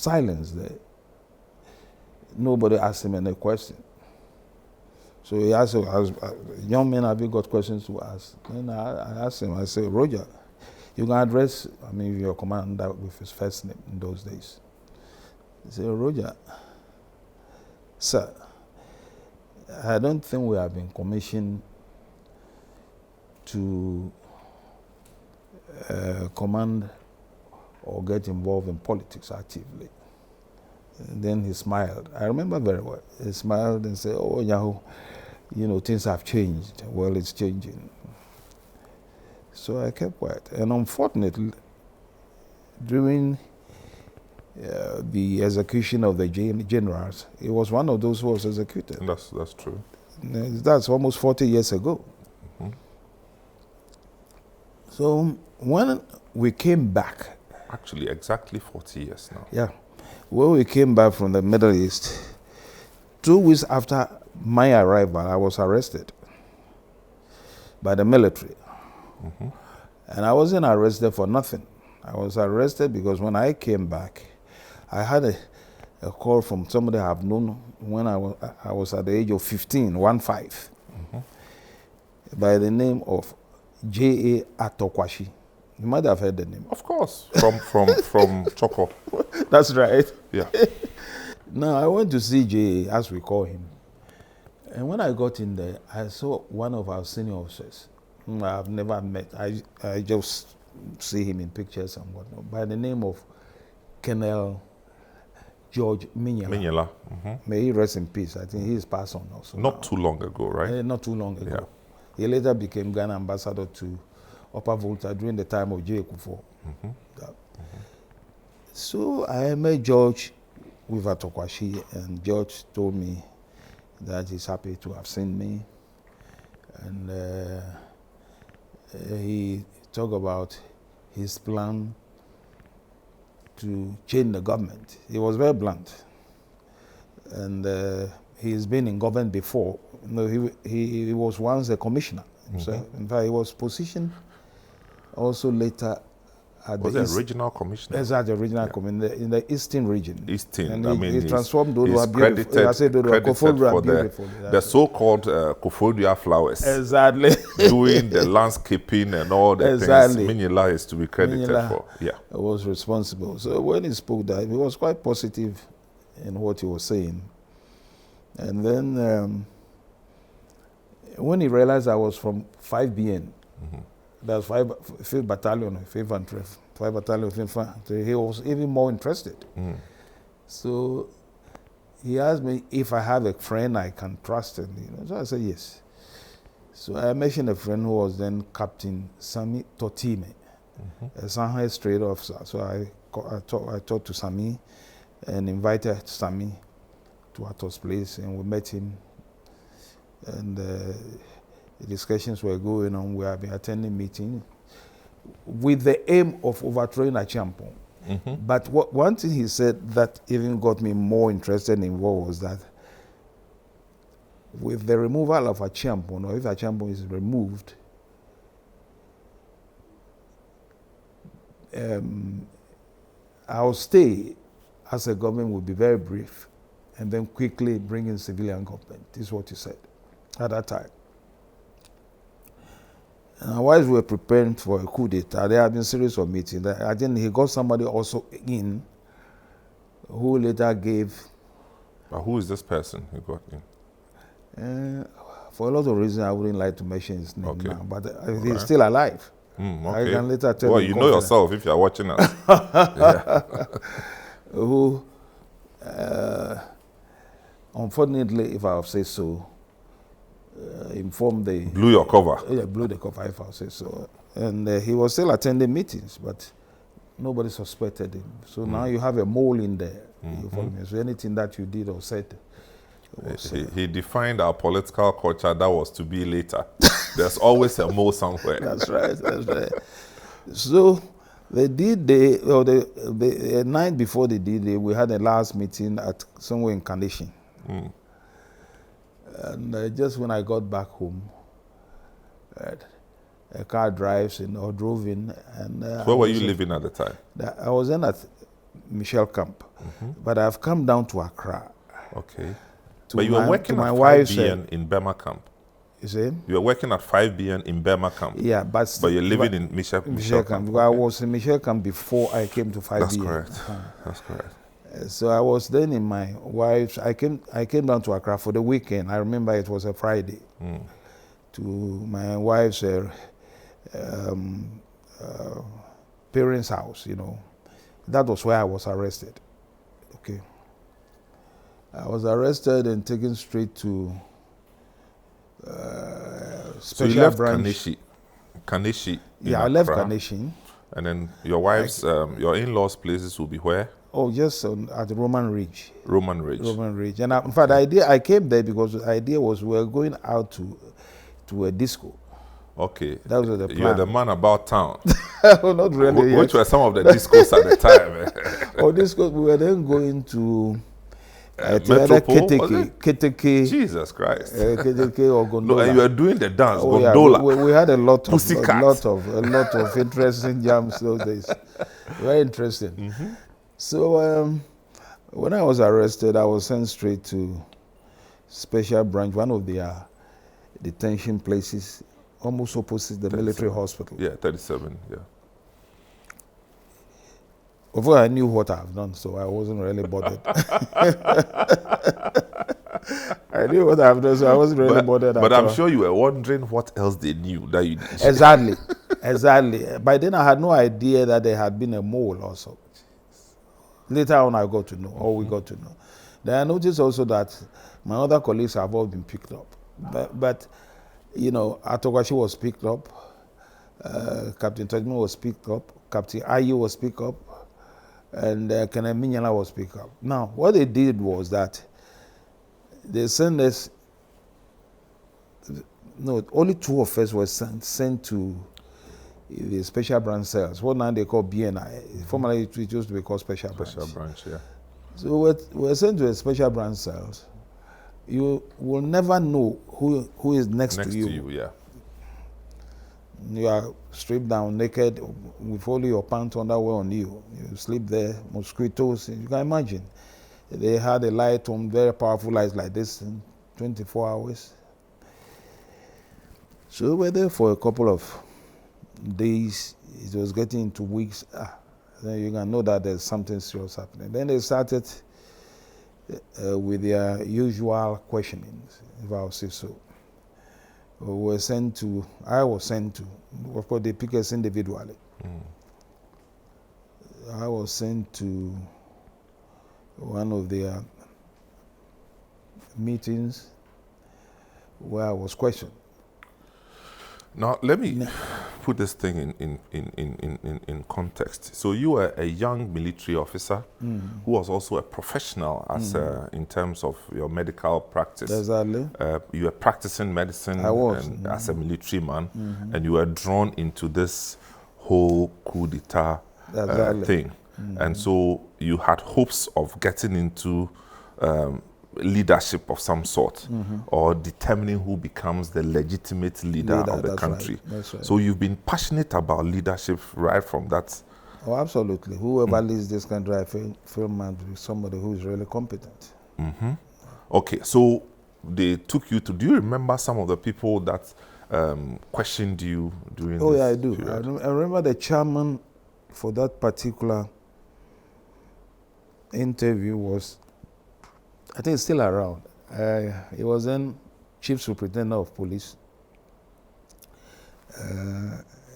silence there. Nobody asked him any question. So he asked, young men, have you got questions to ask? Then I asked him, I said, Roger, you can address, your commander with his first name in those days. He said, Roger, sir, I don't think we have been commissioned to command or get involved in politics actively. And then he smiled. I remember very well. He smiled and said, oh, Nyaho, things have changed. Well, it's changing. So I kept quiet. And unfortunately, during the execution of the generals, he was one of those who was executed. That's true. That's almost 40 years ago. Mm-hmm. So when we came back... Actually, exactly 40 years now. Yeah. When we came back from the Middle East, 2 weeks after my arrival, I was arrested by the military. Mm-hmm. And I wasn't arrested for nothing. I was arrested because when I came back, I had a call from somebody I've known when I was at the age of 15, 15, mm-hmm. by the name of J.A. Atokwashi. You might have heard the name. Of course, from Choco. That's right. Yeah. Now, I went to see J.A., as we call him. And when I got in there, I saw one of our senior officers whom I've never met. I just see him in pictures and whatnot, by the name of Colonel George Minyela. Minyela. Mm-hmm. May he rest in peace. I think he's passed on also. Not too long ago, right? Not too long ago. Yeah. He later became Ghana ambassador to Upper Volta during the time of J. Kufuor. Mm-hmm. Mm-hmm. So I met George with Atokwashi, and George told me that he's happy to have seen me. And he talked about his plan to change the government. He was very blunt. And he's been in government before. He was once a commissioner himself. Mm-hmm. In fact, he was positioned also later at the regional commissioner? Yes, at the regional commissioner in the Eastern region. Eastern, and he transformed those who are beautiful. The so-called Kofodua flowers. Exactly. Doing the landscaping and all the things Minyela is to be credited for. Yeah. Was responsible. So when he spoke that, he was quite positive in what he was saying. And then when he realized I was from 5BN, mm-hmm. That's 5th Battalion, 5 Battalion of Infantry. He was even more interested. Mm. So he asked me if I have a friend I can trust. And, so I said yes. So I mentioned a friend who was then Captain Sami Totime, mm-hmm. a Shanghai Strait officer. So I talked to Sami and invited Sami to Ato's place, and we met him. And the discussions were going on. We have been attending meetings with the aim of overthrowing Acheampong. Mm-hmm. But one thing he said that even got me more interested in what was that with the removal of Acheampong, or if Acheampong is removed, our stay as a government will be very brief, and then quickly bring in civilian government. This is what he said at that time. And while we were preparing for a coup d'etat, there had been a series of meetings. I think he got somebody also in who later gave... But who is this person he got in? For a lot of reasons, I wouldn't like to mention his name now, but he's still alive. Okay. I can later tell you. Well, you know yourself if you're watching us. Yeah. Who, unfortunately, if I'll say so, informed the... Blew your cover. Yeah, blew the cover, if I'll say so. And he was still attending meetings, but nobody suspected him. So now you have a mole in there. Mm-hmm. You follow me? So anything that you did or said was... He defined our political culture that was to be later. There's always a mole somewhere. That's right, that's right. So the D-Day, or the night before the D-Day, we had a last meeting at somewhere in Carnation. Mm. And just when I got back home, a car drives in or drove in. And where were you living at the time? I was then at Michelle camp. But I've come down to Accra. Okay. But you were working at 5 BN in Burma camp. You see? You were working at 5 BN in Burma camp. Yeah, but you're living in Michelle camp. Okay. I was in Michelle camp before I came to 5 That's BN. correct. That's correct. So I was then in my wife's. I came down to Accra for the weekend. I remember it was a Friday. To my wife's parents' house. You know, that was where I was arrested. Okay. I was arrested and taken straight to So you left branch. Kanishi. Yeah, I left Kanishi. And then your wife's, your in-laws' places will be where? Oh, just at Roman Ridge. Roman Ridge. Roman Ridge. And in fact, I came there because the idea was we were going out to a disco. Okay. That was the plan. You're the man about town. Oh, not really. Which were some of the discos at the time? Oh, discos. We were then going to Metropole, Keteke. Jesus Christ. Keteke or Gondola. No, and you were doing the dance, oh, Gondola. Yeah. We had a lot of interesting jams those days. Very interesting. So when I was arrested, I was sent straight to Special Branch, one of their detention places, almost opposite the military hospital. Yeah, 37, yeah. Although I knew what I've done, so I wasn't really bothered. I knew what I've done, so I wasn't really bothered. But I'm sure you were wondering what else they knew that you did. Exactly. By then I had no idea that there had been a mole also. Later on I got to know, or we got to know. Then I noticed also that my other colleagues have all been picked up. But you know, Atogashi was picked up, Captain Tajman was picked up, Captain Ayu was picked up, and Kenneth Minyala was picked up. Now, what they did was that they sent us, no, only 2 of us were sent to the special branch cells. What now they call BNI. Formerly it used to be called special branch. Special branch, yeah. So we're sent to a special branch cells. You will never know who is next to you. Next to you, yeah. You are stripped down, naked, with only your pants underwear on you. You sleep there, mosquitoes. You can imagine. They had a light on, very powerful lights like this, in 24 hours. So we were there for a couple of days. It was getting into weeks. Then you can know that there's something serious happening. Then they started with their usual questionings, if I'll say so. I was sent to, of course they pick us individually. I was sent to one of their meetings where I was questioned. Now, let me put this thing in context. So you were a young military officer who was also a professional as in terms of your medical practice. Exactly. You were practicing medicine I was. as a military man, and you were drawn into this whole coup d'etat thing. And so you had hopes of getting into leadership of some sort, or determining who becomes the legitimate leader of the country. Right. That's right. So you've been passionate about leadership right from that. Oh, absolutely. Whoever leads this country, I feel must be somebody who is really competent. Okay, so they took you to, do you remember some of the people that questioned you during this yeah, I do. period? I remember the chairman for that particular interview was, I think it's still around. He was then Chief Superintendent of Police,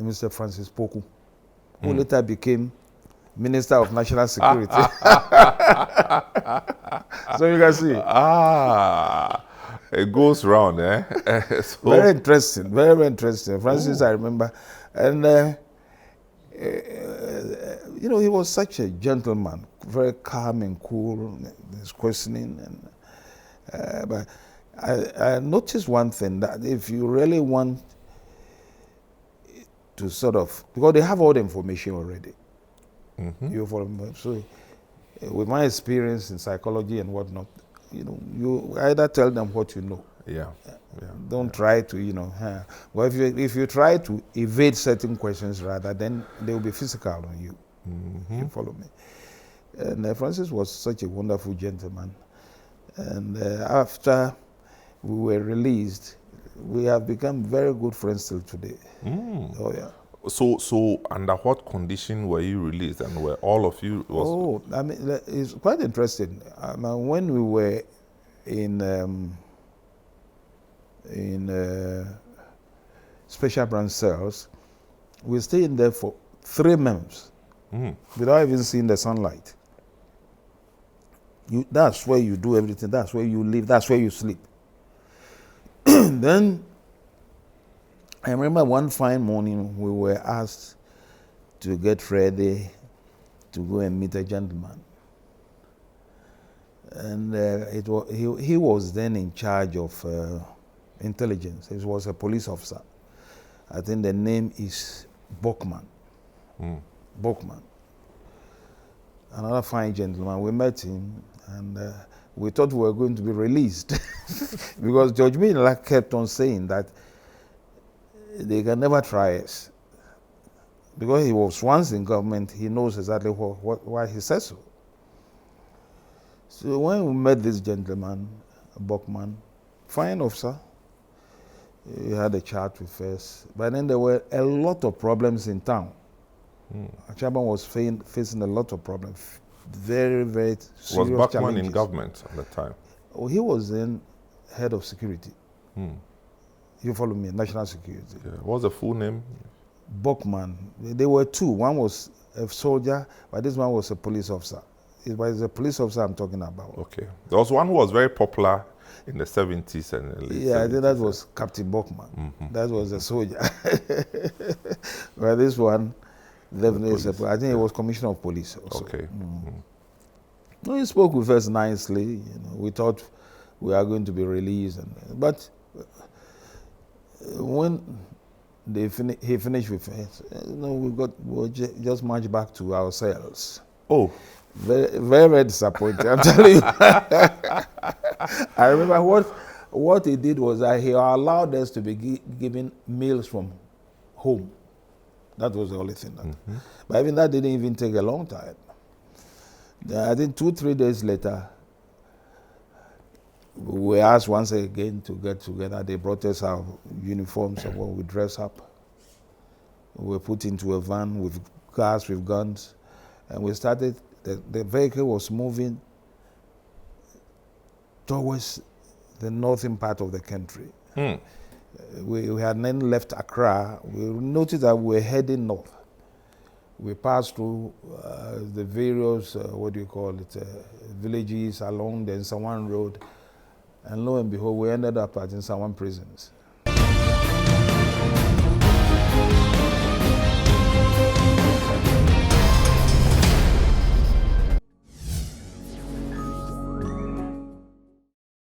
Mr. Francis Poku, who later became Minister of National Security. So you can see. It goes round, eh? So very interesting, very interesting. Francis, I remember. And, you know, he was such a gentleman, very calm and cool, his questioning. And, but I noticed one thing, that if you really want to sort of, because they have all the information already. You follow me? So with my experience in psychology and whatnot, you know, you either tell them what you know. Don't try to, you know. Well, if you try to evade certain questions, rather, then they will be physical on you. You follow me? And Francis was such a wonderful gentleman. And after we were released, we have become very good friends till today. Oh, yeah. So under what condition were you released, and were all of you? I mean, it's quite interesting. When we were in special branch cells, we stayed in there for 3 months without even seeing the sunlight. That's where you do everything. That's where you live. That's where you sleep. Then I remember one fine morning we were asked to get ready to go and meet a gentleman. And he was then in charge of intelligence. He was a police officer. I think the name is Bokman. Bokman. Another fine gentleman. We met him, and we thought we were going to be released because George Miller kept on saying that they can never try us. Because he was once in government, he knows exactly why he says so. So when we met this gentleman, Bokman, fine officer, he had a chat with us. But then there were a lot of problems in town. Acheampong was facing a lot of problems. Very, very serious Was Bokman challenges. in government at the time? Oh, he was then head of security. You follow me, national security. Yeah. What was the full name? Bokman. There were 2. One was a soldier, but this one was a police officer. It was a police officer I'm talking about. Okay. There was one who was very popular in the 70s and the late 70s. I think that was Captain Bokman. That was a soldier. But this one, definitely, I think he was commissioner of police also. Okay. No, he spoke with us nicely. You know, we thought we are going to be released, but when he finished with us, we just marched back to our cells. Oh, very, very, very disappointed. I'm telling you. I remember what he did was that he allowed us to be given meals from home. That was the only thing. But even that didn't even take a long time. I think 2-3 days later, we were asked once again to get together. They brought us our uniforms and when we dress up. We were put into a van with cars, with guns, and we started, the vehicle was moving towards the northern part of the country. We had then left Accra. We noticed that we were heading north. We passed through the various, villages along the Nsawan Road, and lo and behold, we ended up at Nsawan prisons.